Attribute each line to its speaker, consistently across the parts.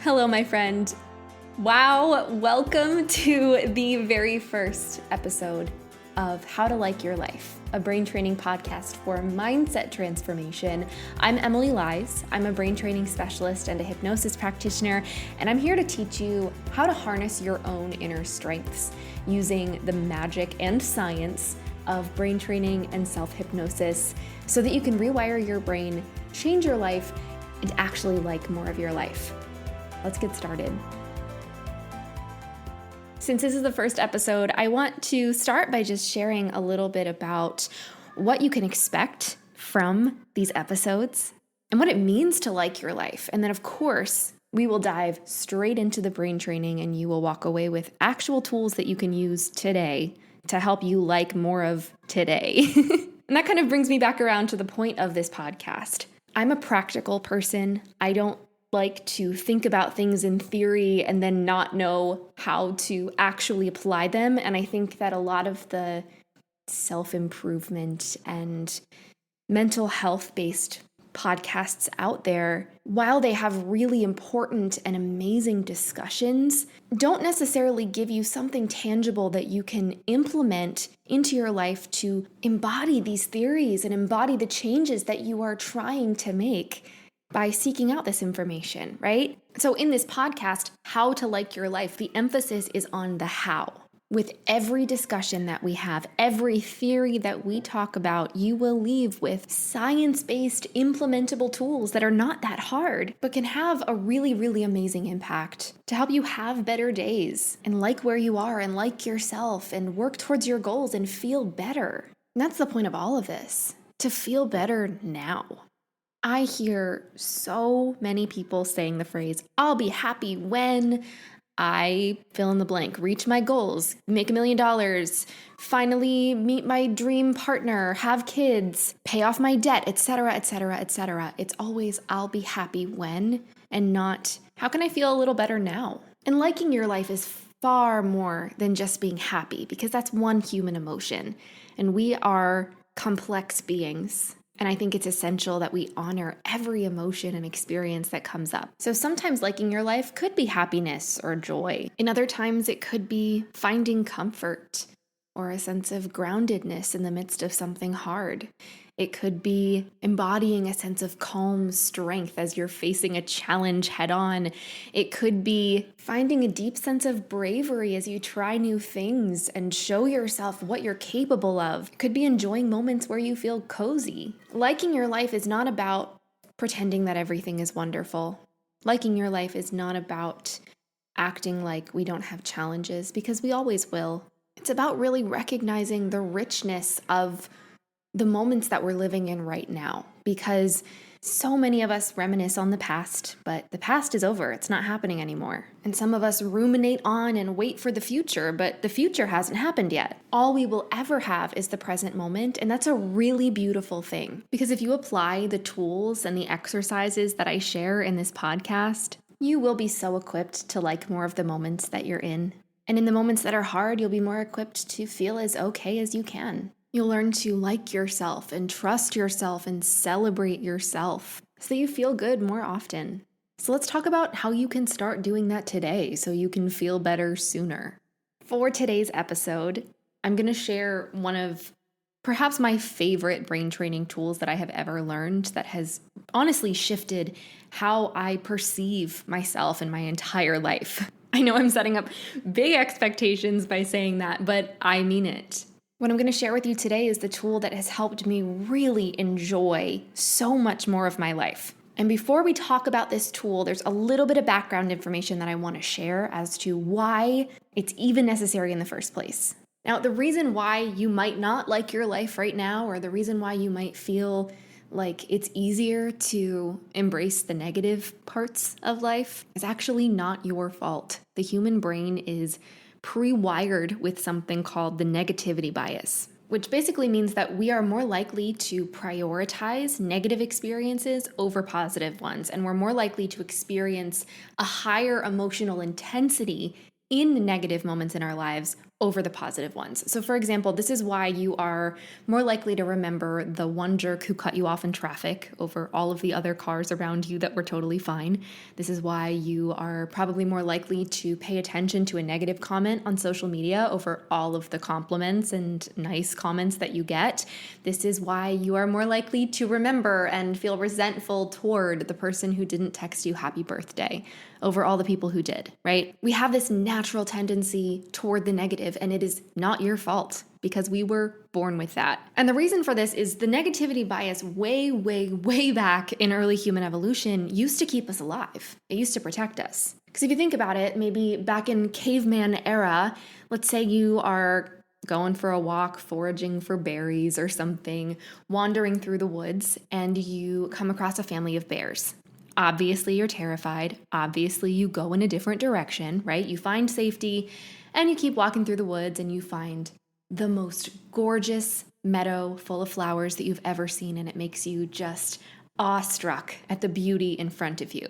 Speaker 1: Hello, my friend. Wow, welcome to the very first episode of How to Like Your Life, a brain training podcast for mindset transformation. I'm Emilie. I'm a brain training specialist and a hypnosis practitioner, and I'm here to teach you how to harness your own inner strengths using the magic and science of brain training and self-hypnosis so that you can rewire your brain, change your life, and actually like more of your life. Let's get started. Since this is the first episode, I want to start by just sharing a little bit about what you can expect from these episodes and what it means to like your life. And then, of course, we will dive straight into the brain training and you will walk away with actual tools that you can use today to help you like more of today. And that kind of brings me back around to the point of this podcast. I'm a practical person. I don't like to think about things in theory and then not know how to actually apply them. And I think that a lot of the self-improvement and mental health-based podcasts out there, while they have really important and amazing discussions, don't necessarily give you something tangible that you can implement into your life to embody these theories and embody the changes that you are trying to make by seeking out this information, right? So in this podcast, How to Like Your Life, the emphasis is on the how. With every discussion that we have, every theory that we talk about, you will leave with science-based implementable tools that are not that hard, but can have a really, really amazing impact to help you have better days and like where you are and like yourself and work towards your goals and feel better. And that's the point of all of this, to feel better now. I hear so many people saying the phrase, I'll be happy when I fill in the blank, reach my goals, make $1 million, finally meet my dream partner, have kids, pay off my debt, etc., etc., etc. It's always, I'll be happy when, and not, how can I feel a little better now? And liking your life is far more than just being happy, because that's one human emotion, and we are complex beings. And I think it's essential that we honor every emotion and experience that comes up. So sometimes liking your life could be happiness or joy. In other times, it could be finding comfort or a sense of groundedness in the midst of something hard. It could be embodying a sense of calm strength as you're facing a challenge head on. It could be finding a deep sense of bravery as you try new things and show yourself what you're capable of. It could be enjoying moments where you feel cozy. Liking your life is not about pretending that everything is wonderful. Liking your life is not about acting like we don't have challenges, because we always will. It's about really recognizing the richness of the moments that we're living in right now, because so many of us reminisce on the past, but the past is over. It's not happening anymore. And some of us ruminate on and wait for the future, but the future hasn't happened yet. All we will ever have is the present moment, and that's a really beautiful thing, because if you apply the tools and the exercises that I share in this podcast, you will be so equipped to like more of the moments that you're in. And in the moments that are hard, you'll be more equipped to feel as okay as you can. You'll learn to like yourself and trust yourself and celebrate yourself so that you feel good more often. So let's talk about how you can start doing that today so you can feel better sooner. For today's episode, I'm going to share one of perhaps my favorite brain training tools that I have ever learned that has honestly shifted how I perceive myself in my entire life. I know I'm setting up big expectations by saying that, but I mean it. What I'm going to share with you today is the tool that has helped me really enjoy so much more of my life. And before we talk about this tool, there's a little bit of background information that I want to share as to why it's even necessary in the first place. Now, the reason why you might not like your life right now, or the reason why you might feel like it's easier to embrace the negative parts of life, is actually not your fault. The human brain is pre-wired with something called the negativity bias, which basically means that we are more likely to prioritize negative experiences over positive ones, and we're more likely to experience a higher emotional intensity in the negative moments in our lives over the positive ones. So for example, this is why you are more likely to remember the one jerk who cut you off in traffic over all of the other cars around you that were totally fine. This is why you are probably more likely to pay attention to a negative comment on social media over all of the compliments and nice comments that you get. This is why you are more likely to remember and feel resentful toward the person who didn't text you happy birthday over all the people who did, right? We have this natural tendency toward the negative, and it is not your fault because we were born with that. And the reason for this is the negativity bias way back in early human evolution used to keep us alive. It used to protect us. Because if you think about it, maybe back in caveman era, let's say you are going for a walk, foraging for berries or something, wandering through the woods, and you come across a family of bears. Obviously, you're terrified. Obviously, you go in a different direction, right? You find safety and you keep walking through the woods and you find the most gorgeous meadow full of flowers that you've ever seen, and it makes you just awestruck at the beauty in front of you.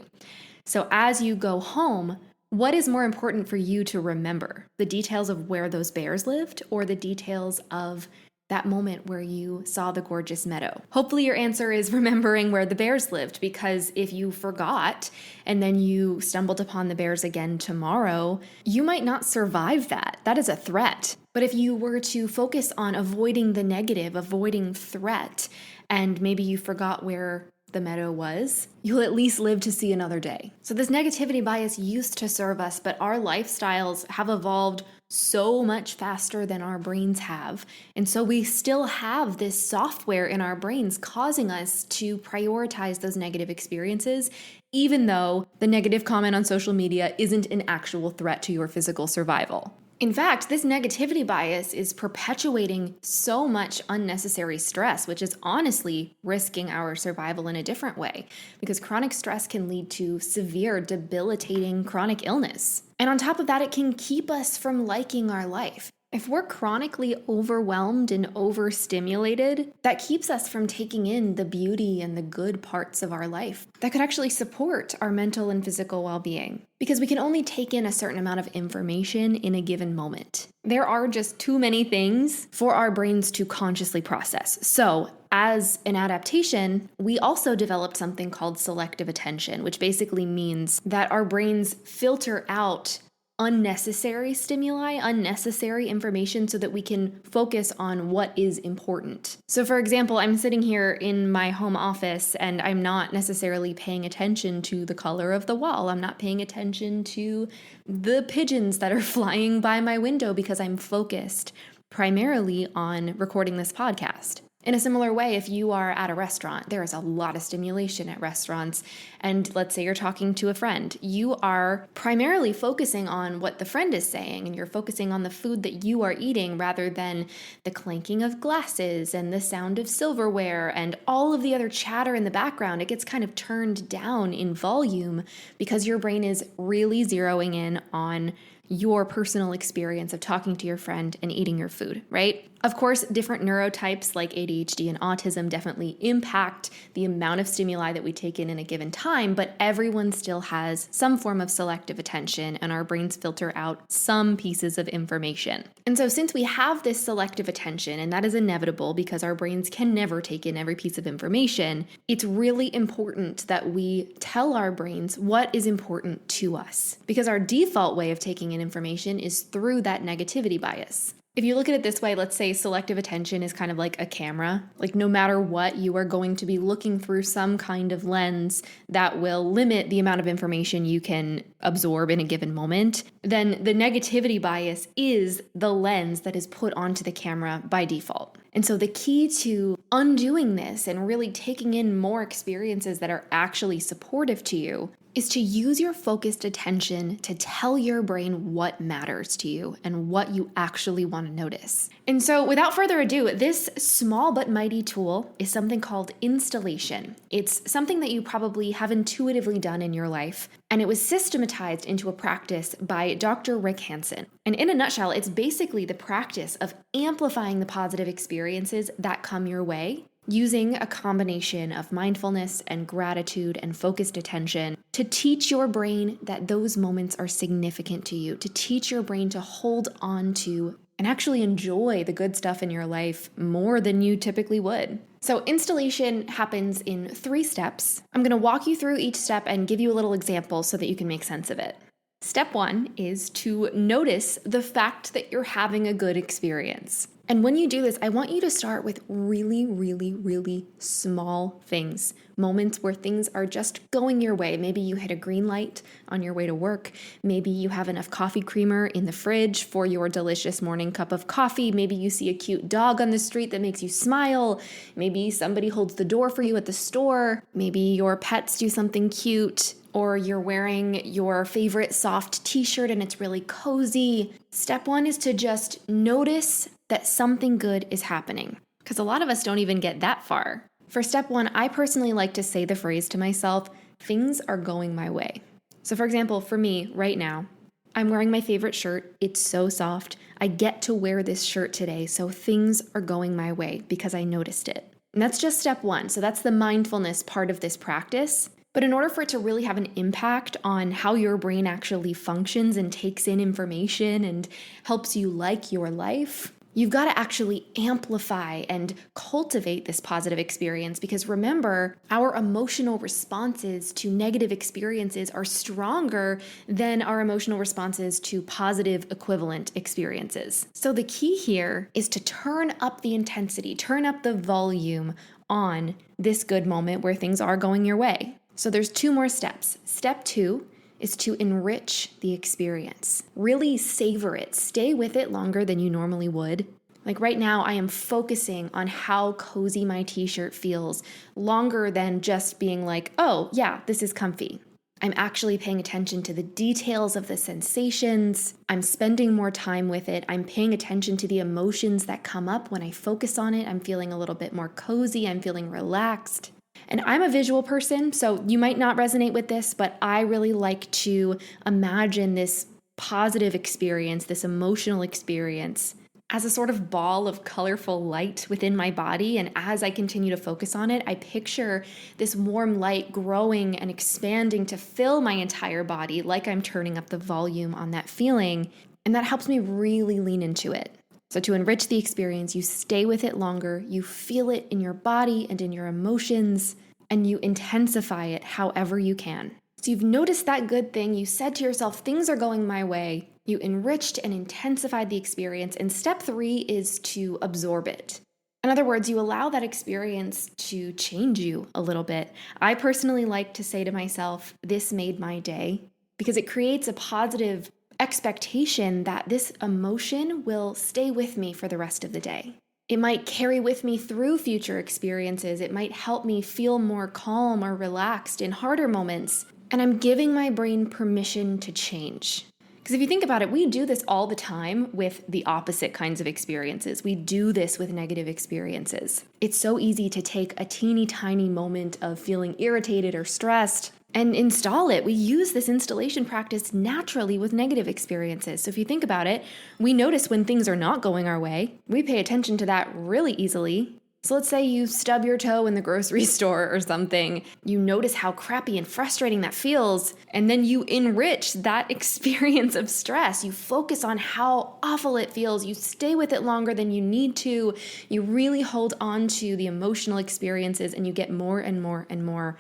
Speaker 1: So as you go home, what is more important for you to remember? The details of where those bears lived or the details of that moment where you saw the gorgeous meadow? Hopefully your answer is remembering where the bears lived, because if you forgot and then you stumbled upon the bears again tomorrow, you might not survive that. That is a threat. But if you were to focus on avoiding the negative, avoiding threat, and maybe you forgot where the meadow was, you'll at least live to see another day. So this negativity bias used to serve us, but our lifestyles have evolved so much faster than our brains have. And so we still have this software in our brains causing us to prioritize those negative experiences, even though the negative comment on social media isn't an actual threat to your physical survival. In fact, this negativity bias is perpetuating so much unnecessary stress, which is honestly risking our survival in a different way, because chronic stress can lead to severe, debilitating chronic illness. And on top of that, it can keep us from liking our life. If we're chronically overwhelmed and overstimulated, that keeps us from taking in the beauty and the good parts of our life that could actually support our mental and physical well-being, because we can only take in a certain amount of information in a given moment. There are just too many things for our brains to consciously process. So as an adaptation, we also developed something called selective attention, which basically means that our brains filter out unnecessary stimuli, unnecessary information, so that we can focus on what is important. So for example, I'm sitting here in my home office and I'm not necessarily paying attention to the color of the wall. I'm not paying attention to the pigeons that are flying by my window because I'm focused primarily on recording this podcast. In a similar way, if you are at a restaurant, there is a lot of stimulation at restaurants, and let's say you're talking to a friend, you are primarily focusing on what the friend is saying, and you're focusing on the food that you are eating rather than the clanking of glasses and the sound of silverware and all of the other chatter in the background. It gets kind of turned down in volume because your brain is really zeroing in on your personal experience of talking to your friend and eating your food, right? Of course, different neurotypes like ADHD and autism definitely impact the amount of stimuli that we take in a given time, but everyone still has some form of selective attention, and our brains filter out some pieces of information. And so since we have this selective attention, and that is inevitable because our brains can never take in every piece of information, it's really important that we tell our brains what is important to us, because our default way of taking in information is through that negativity bias. If you look at it this way, let's say selective attention is kind of like a camera. Like no matter what, you are going to be looking through some kind of lens that will limit the amount of information you can absorb in a given moment. Then the negativity bias is the lens that is put onto the camera by default. And so the key to undoing this and really taking in more experiences that are actually supportive to you is to use your focused attention to tell your brain what matters to you and what you actually want to notice. And so without further ado, this small but mighty tool is something called installation. It's something that you probably have intuitively done in your life, and it was systematized into a practice by Dr. Rick Hansen. And in a nutshell, it's basically the practice of amplifying the positive experiences that come your way using a combination of mindfulness and gratitude and focused attention to teach your brain that those moments are significant to you, to teach your brain to hold on to and actually enjoy the good stuff in your life more than you typically would. So installation happens in 3 steps. I'm going to walk you through each step and give you a little example so that you can make sense of it. Step 1 is to notice the fact that you're having a good experience. And when you do this, I want you to start with really, really, really small things. Moments where things are just going your way. Maybe you hit a green light on your way to work. Maybe you have enough coffee creamer in the fridge for your delicious morning cup of coffee. Maybe you see a cute dog on the street that makes you smile. Maybe somebody holds the door for you at the store. Maybe your pets do something cute. Or you're wearing your favorite soft t-shirt and it's really cozy. Step 1 is to just notice that something good is happening, because a lot of us don't even get that far. For step 1, I personally like to say the phrase to myself, things are going my way. So for example, for me right now, I'm wearing my favorite shirt. It's so soft. I get to wear this shirt today, so things are going my way because I noticed it. And that's just step 1. So that's the mindfulness part of this practice. But in order for it to really have an impact on how your brain actually functions and takes in information and helps you like your life, you've got to actually amplify and cultivate this positive experience, because remember, our emotional responses to negative experiences are stronger than our emotional responses to positive equivalent experiences. So the key here is to turn up the intensity, turn up the volume on this good moment where things are going your way. So there's 2 more steps. Step 2 is to enrich the experience. Really savor it. Stay with it longer than you normally would. Like right now, I am focusing on how cozy my t-shirt feels longer than just being like, oh yeah, this is comfy. I'm actually paying attention to the details of the sensations. I'm spending more time with it. I'm paying attention to the emotions that come up when I focus on it. I'm feeling a little bit more cozy. I'm feeling relaxed. And I'm a visual person, so you might not resonate with this, but I really like to imagine this positive experience, this emotional experience, as a sort of ball of colorful light within my body. And as I continue to focus on it, I picture this warm light growing and expanding to fill my entire body, like I'm turning up the volume on that feeling. And that helps me really lean into it. So to enrich the experience, you stay with it longer, you feel it in your body and in your emotions, and you intensify it however you can. So you've noticed that good thing, you said to yourself, things are going my way, you enriched and intensified the experience, and step 3 is to absorb it. In other words, you allow that experience to change you a little bit. I personally like to say to myself, this made my day, because it creates a positive expectation that this emotion will stay with me for the rest of the day. It might carry with me through future experiences. It might help me feel more calm or relaxed in harder moments. And I'm giving my brain permission to change. Because if you think about it, we do this all the time with the opposite kinds of experiences. We do this with negative experiences. It's so easy to take a teeny tiny moment of feeling irritated or stressed and install it. We use this installation practice naturally with negative experiences. So if you think about it, we notice when things are not going our way. We pay attention to that really easily. So let's say you stub your toe in the grocery store or something. You notice how crappy and frustrating that feels, and then you enrich that experience of stress. You focus on how awful it feels. You stay with it longer than you need to. You really hold on to the emotional experiences, and you get more and more and more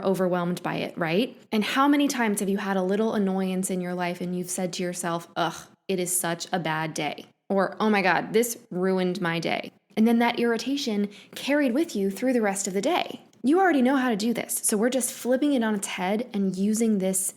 Speaker 1: overwhelmed by it, right? And how many times have you had a little annoyance in your life and you've said to yourself, ugh, it is such a bad day. Or, oh my God, this ruined my day. And then that irritation carried with you through the rest of the day. You already know how to do this. So we're just flipping it on its head and using this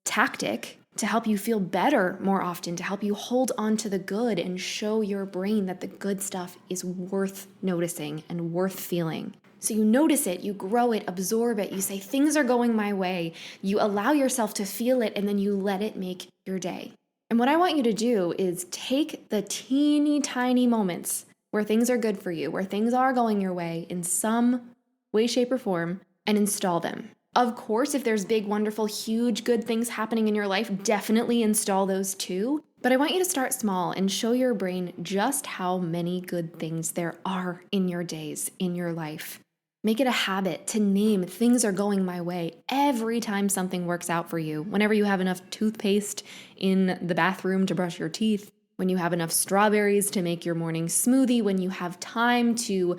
Speaker 1: tactic to help you feel better more often, to help you hold on to the good and show your brain that the good stuff is worth noticing and worth feeling. So you notice it, you grow it, absorb it, you say, things are going my way. You allow yourself to feel it, and then you let it make your day. And what I want you to do is take the teeny tiny moments where things are good for you, where things are going your way in some way, shape, or form, and install them. Of course, if there's big, wonderful, huge, good things happening in your life, definitely install those too. But I want you to start small and show your brain just how many good things there are in your days, in your life. Make it a habit to name things are going my way every time something works out for you. Whenever you have enough toothpaste in the bathroom to brush your teeth, when you have enough strawberries to make your morning smoothie, when you have time to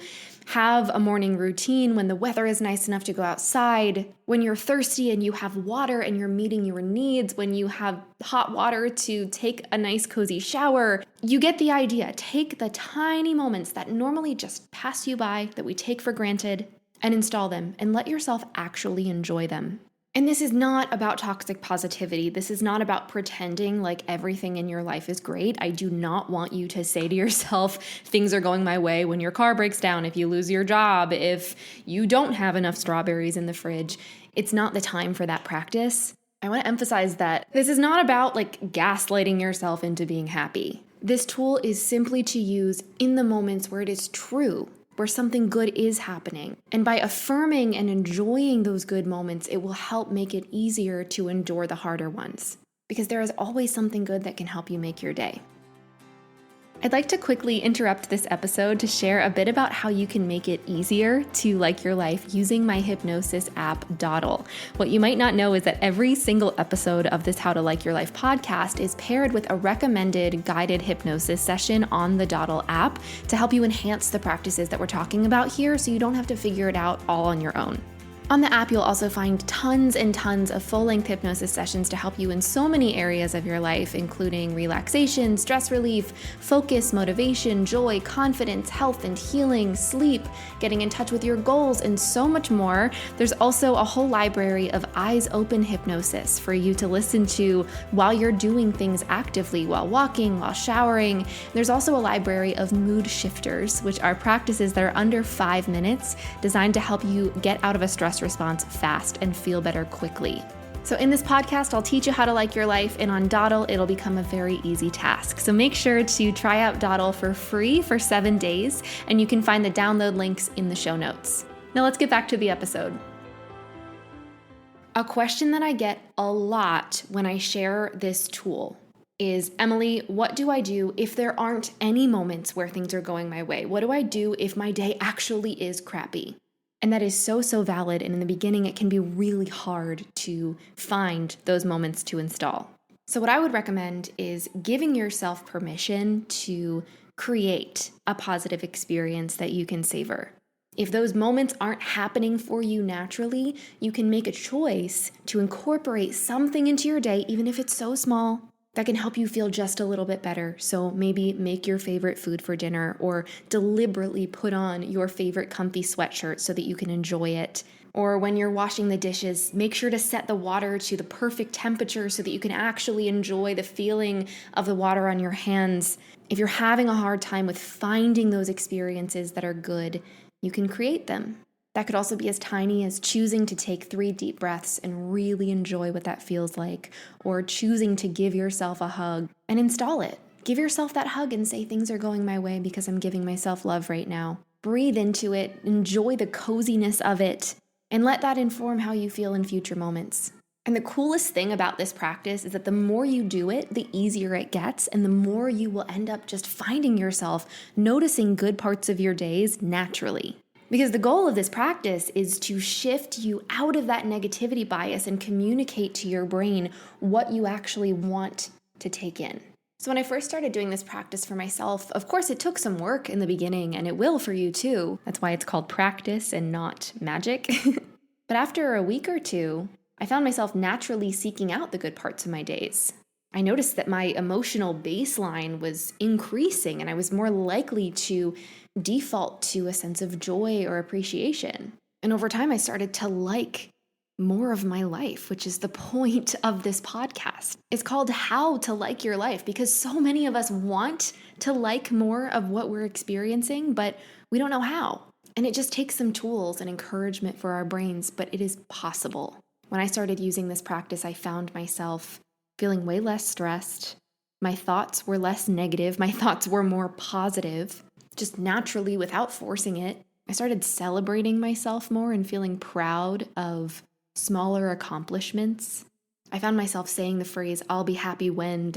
Speaker 1: have a morning routine, when the weather is nice enough to go outside, when you're thirsty and you have water and you're meeting your needs, when you have hot water to take a nice cozy shower. You get the idea. Take the tiny moments that normally just pass you by, that we take for granted, and install them and let yourself actually enjoy them. And this is not about toxic positivity. This is not about pretending like everything in your life is great. I do not want you to say to yourself, things are going my way when your car breaks down, if you lose your job, if you don't have enough strawberries in the fridge. It's not the time for that practice. I want to emphasize that this is not about like gaslighting yourself into being happy. This tool is simply to use in the moments where it is true, where something good is happening. And by affirming and enjoying those good moments, it will help make it easier to endure the harder ones, because there is always something good that can help you make your day. I'd like to quickly interrupt this episode to share a bit about how you can make it easier to like your life using my hypnosis app, Dawdle. What you might not know is that every single episode of this How to Like Your Life podcast is paired with a recommended guided hypnosis session on the Dawdle app to help you enhance the practices that we're talking about here so you don't have to figure it out all on your own. On the app, you'll also find tons and tons of full-length hypnosis sessions to help you in so many areas of your life, including relaxation, stress relief, focus, motivation, joy, confidence, health and healing, sleep, getting in touch with your goals, and so much more. There's also a whole library of eyes open hypnosis for you to listen to while you're doing things actively, while walking, while showering. There's also a library of mood shifters, which are practices that are under 5 minutes, designed to help you get out of a stress response fast and feel better quickly. So in this podcast, I'll teach you how to like your life, and on Dawdle, it'll become a very easy task. So make sure to try out Dawdle for free for 7 days, and you can find the download links in the show notes. Now let's get back to the episode. A question that I get a lot when I share this tool is, Emilie, what do I do if there aren't any moments where things are going my way? What do I do if my day actually is crappy? And that is so, so valid. And in the beginning, it can be really hard to find those moments to install. So what I would recommend is giving yourself permission to create a positive experience that you can savor. If those moments aren't happening for you naturally, you can make a choice to incorporate something into your day, even if it's so small, that can help you feel just a little bit better. So maybe make your favorite food for dinner, or deliberately put on your favorite comfy sweatshirt so that you can enjoy it. Or when you're washing the dishes, make sure to set the water to the perfect temperature so that you can actually enjoy the feeling of the water on your hands. If you're having a hard time with finding those experiences that are good, you can create them. That could also be as tiny as choosing to take 3 deep breaths and really enjoy what that feels like, or choosing to give yourself a hug and install it. Give yourself that hug and say, things are going my way because I'm giving myself love right now. Breathe into it, enjoy the coziness of it, and let that inform how you feel in future moments. And the coolest thing about this practice is that the more you do it, the easier it gets, and the more you will end up just finding yourself noticing good parts of your days naturally. Because the goal of this practice is to shift you out of that negativity bias and communicate to your brain what you actually want to take in. So when I first started doing this practice for myself, of course it took some work in the beginning, and it will for you too. That's why it's called practice and not magic. But after a week or two, I found myself naturally seeking out the good parts of my days. I noticed that my emotional baseline was increasing, and I was more likely to default to a sense of joy or appreciation. And over time, I started to like more of my life, which is the point of this podcast. It's called How to Like Your Life, because so many of us want to like more of what we're experiencing, but we don't know how. And it just takes some tools and encouragement for our brains, but it is possible. When I started using this practice, I found myself feeling way less stressed. My thoughts were less negative. My thoughts were more positive, just naturally without forcing it. I started celebrating myself more and feeling proud of smaller accomplishments. I found myself saying the phrase, I'll be happy when ...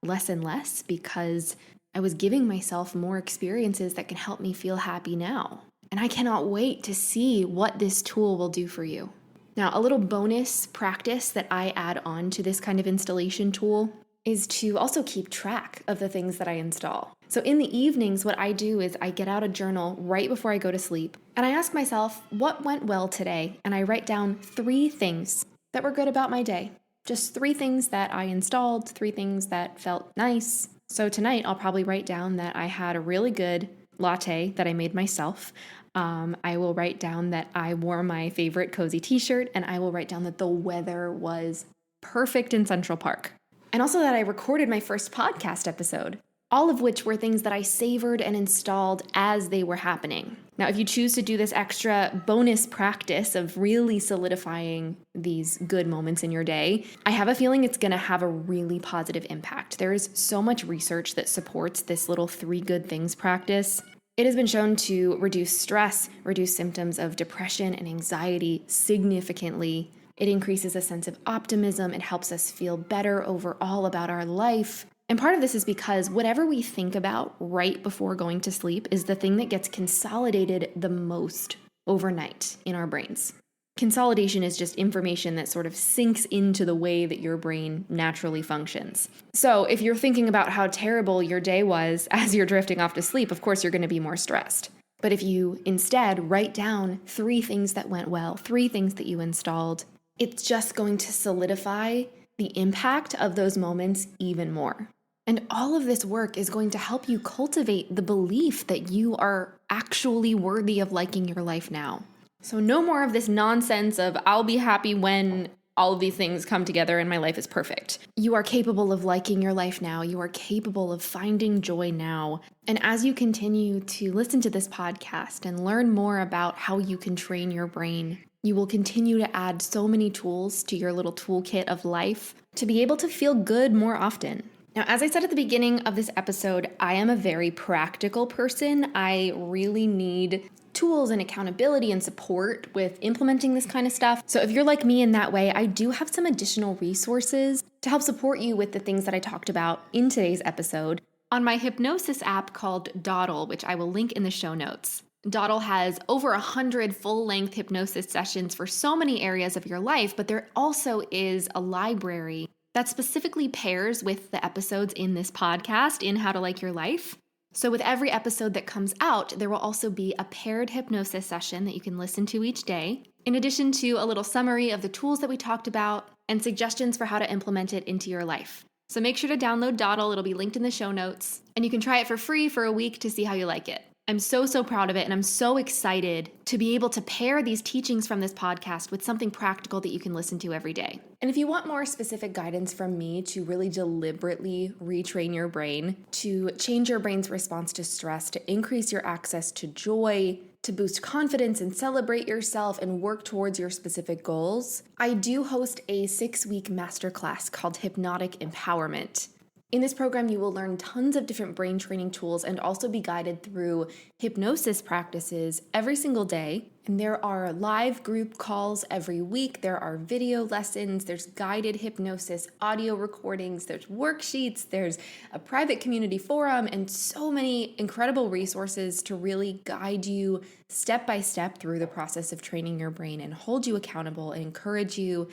Speaker 1: less and less because I was giving myself more experiences that can help me feel happy now. And I cannot wait to see what this tool will do for you. Now, a little bonus practice that I add on to this kind of installation tool is to also keep track of the things that I install. So in the evenings, what I do is I get out a journal right before I go to sleep, and I ask myself, what went well today? And I write down 3 things that were good about my day. Just 3 things that I installed, 3 things that felt nice. So tonight, I'll probably write down that I had a really good latte that I made myself. I will write down that I wore my favorite cozy t-shirt, and I will write down that the weather was perfect in Central Park. And also that I recorded my first podcast episode, all of which were things that I savored and installed as they were happening. Now, if you choose to do this extra bonus practice of really solidifying these good moments in your day, I have a feeling it's going to have a really positive impact. There is so much research that supports this little 3 good things practice. It has been shown to reduce stress, reduce symptoms of depression and anxiety significantly. It increases a sense of optimism. It helps us feel better overall about our life. And part of this is because whatever we think about right before going to sleep is the thing that gets consolidated the most overnight in our brains. Consolidation is just information that sort of sinks into the way that your brain naturally functions. So if you're thinking about how terrible your day was as you're drifting off to sleep, of course you're going to be more stressed. But if you instead write down 3 things that went well, 3 things that you installed, it's just going to solidify the impact of those moments even more. And all of this work is going to help you cultivate the belief that you are actually worthy of liking your life now. So no more of this nonsense of I'll be happy when all of these things come together and my life is perfect. You are capable of liking your life now. You are capable of finding joy now. And as you continue to listen to this podcast and learn more about how you can train your brain, you will continue to add so many tools to your little toolkit of life to be able to feel good more often. Now, as I said at the beginning of this episode, I am a very practical person. I really need tools and accountability and support with implementing this kind of stuff. So if you're like me in that way, I do have some additional resources to help support you with the things that I talked about in today's episode on my hypnosis app called Dawdle, which I will link in the show notes. Dawdle has over 100 full-length hypnosis sessions for so many areas of your life, but there also is a library that specifically pairs with the episodes in this podcast in How to Like Your Life. So with every episode that comes out, there will also be a paired hypnosis session that you can listen to each day, in addition to a little summary of the tools that we talked about and suggestions for how to implement it into your life. So make sure to download Dawdle. It'll be linked in the show notes, and you can try it for free for a week to see how you like it. I'm so proud of it, and I'm so excited to be able to pair these teachings from this podcast with something practical that you can listen to every day. And if you want more specific guidance from me to really deliberately retrain your brain, to change your brain's response to stress, to increase your access to joy, to boost confidence and celebrate yourself and work towards your specific goals, I do host a 6-week masterclass called Hypnotic Empowerment. In this program, you will learn tons of different brain training tools and also be guided through hypnosis practices every single day. And there are live group calls every week. There are video lessons. There's guided hypnosis, audio recordings. There's worksheets. There's a private community forum and so many incredible resources to really guide you step by step through the process of training your brain and hold you accountable and encourage you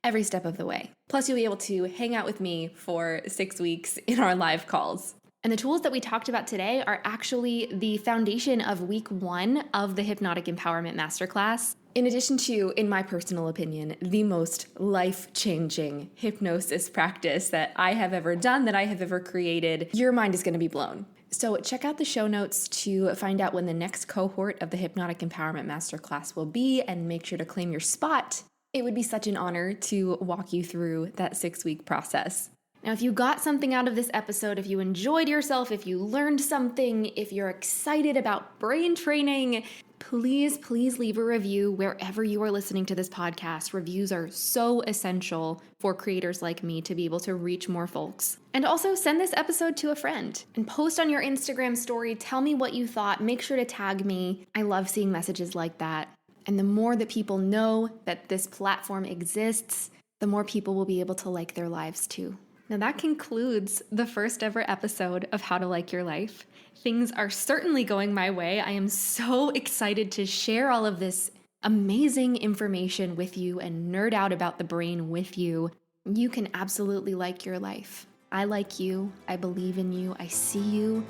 Speaker 1: every step of the way. Plus, you'll be able to hang out with me for 6 weeks in our live calls. And the tools that we talked about today are actually the foundation of week 1 of the Hypnotic Empowerment Masterclass. In addition to, in my personal opinion, the most life-changing hypnosis practice that I have ever done, that I have ever created, your mind is going to be blown. So check out the show notes to find out when the next cohort of the Hypnotic Empowerment Masterclass will be, and make sure to claim your spot. It would be such an honor to walk you through that 6-week process. Now, if you got something out of this episode, if you enjoyed yourself, if you learned something, if you're excited about brain training, please leave a review wherever you are listening to this podcast. Reviews are so essential for creators like me to be able to reach more folks. And also send this episode to a friend and post on your Instagram story. Tell me what you thought. Make sure to tag me. I love seeing messages like that. And the more that people know that this platform exists, the more people will be able to like their lives too. Now that concludes the first ever episode of How to Like Your Life. Things are certainly going my way. I am so excited to share all of this amazing information with you and nerd out about the brain with you. You can absolutely like your life. I like you. I believe in you. I see you.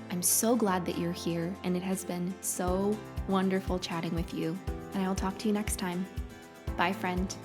Speaker 1: I'm so glad that you're here, and it has been so wonderful chatting with you. And I will talk to you next time. Bye, friend.